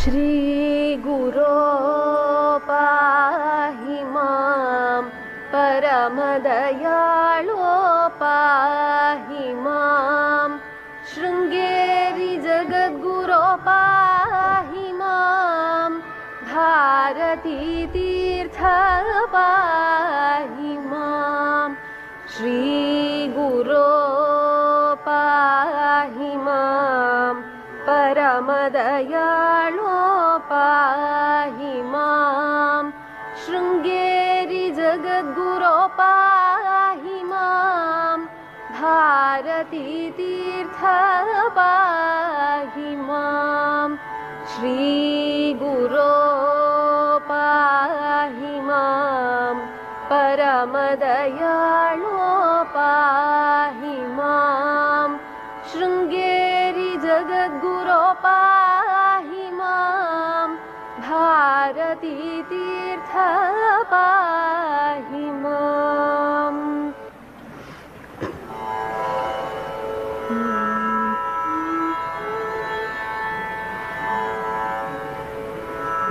श्रीगुरो पाहि मां परमदयाळो पाहि मां शृङ्गेरि जगद्गुरो पाहि मां भारतीतीर्थ पाहि मां श्रीगुरो पाहि मां परमदयाळो पाहि मां शृङ्गेरि जगद्गुरो पाहि मां भारतीतीर्थ पाहि मां श्रीगुरो पाहि मां परमदयाळो पाहि मां शृङ्गेरि जगद्गुरो पाहि मां भारतीतीर्थ पाहि माम्।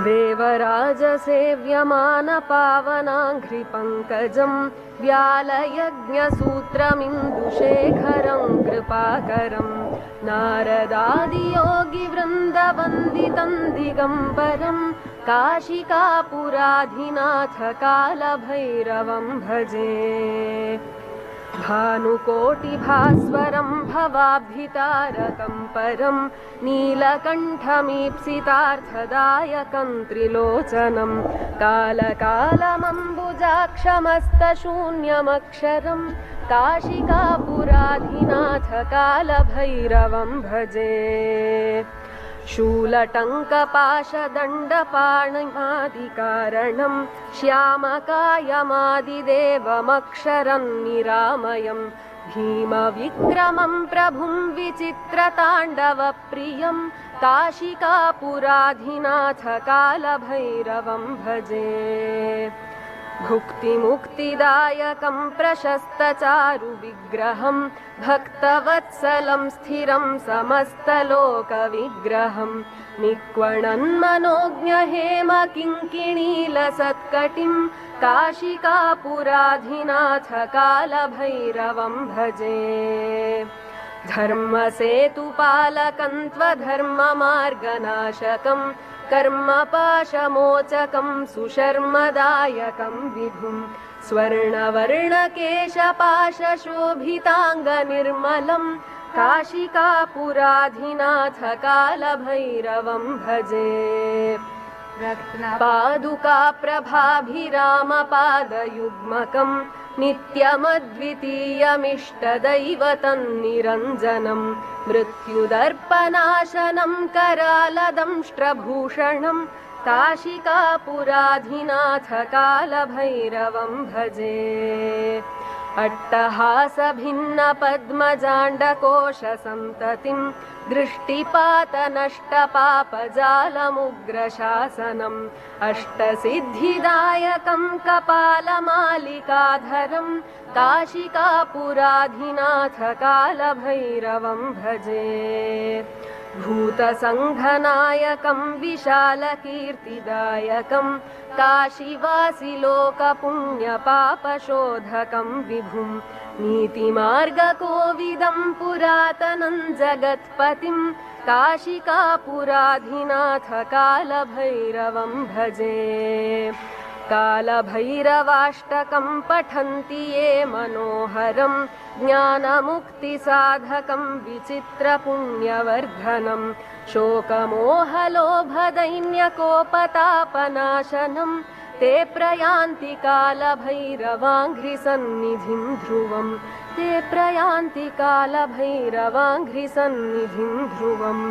देवराजसेव्यमानपावनाङ्घ्रिपङ्कजं व्यालयज्ञसूत्रमिन्दुशेखरं कृपाकरं नारदादियोगिवृन्दवन्दितं दिगम्बरं काशिकापुराधिनाथकालभैरवं भजे। भानुकोटिभास्वरं भवाब्धितारकं परं नीलकण्ठमीप्सितार्थदायकं त्रिलोचनं कालकालमम्बुजाक्षमस्तशून्यमक्षरं काशिकापुराधिनाथकालभैरवं भजे। शूलटङ्कपाशदण्डपाणिमादिकारणं श्यामकायमादिदेवमक्षरं निरामयं भीमविक्रमं प्रभुं विचित्रताण्डवप्रियं काशिकापुराधिनाथकालभैरवं भजे। भुक्तिमुक्तिदायकं प्रशस्तचारुविग्रहं भक्तवत्सलं स्थिरं समस्तलोकविग्रहं निक्वणन्मनोज्ञहेमकिङ्किणीलसत्कटिं काशिकापुराधिनाथकालभैरवं भजे। धर्मसेतुपालकं त्वधर्ममार्गनाशकं कर्मपाशमोचकं सुशर्मदायकं विभुं स्वर्णवर्णकेशपाशशोभिताङ्गनिर्मलं काशिकापुराधिनाथकालभैरवं भजे। पादुकाप्रभाभिरामपादयुग्मकं नित्यमद्वितीयमिष्टदैवतं निरञ्जनं मृत्युदर्पनाशनं करालदंष्ट्रभूषणं काशिकापुराधिनाथकालभैरवं भजे। अट्टहासभिन्नपद्मजाण्डकोशसन्ततिं दृष्टिपातनष्टपापजालमुग्रशासनम् अष्टसिद्धिदायकं कपालमालिकाधरं काशिकापुराधिनाथकालभैरवं भजे। भूतसङ्घनायकं विशालकीर्तिदायकं काशीवासिलोकपुण्यपापशोधकं विभुं नीतिमार्गकोविदं पुरातनं जगत्पतिं काशिकापुराधिनाथकालभैरवं भजे। कालभैरवाष्टकं पठन्ति ये मनोहरं ज्ञानमुक्तिसाधकं विचित्रपुण्यवर्धनं शोकमोहलोभदैन्यकोपतापनाशनं ते प्रयान्ति कालभैरवाङ्घ्रिसन्निधिं ध्रुवं ते प्रयान्ति कालभैरवाङ्घ्रिसन्निधिं ध्रुवम्।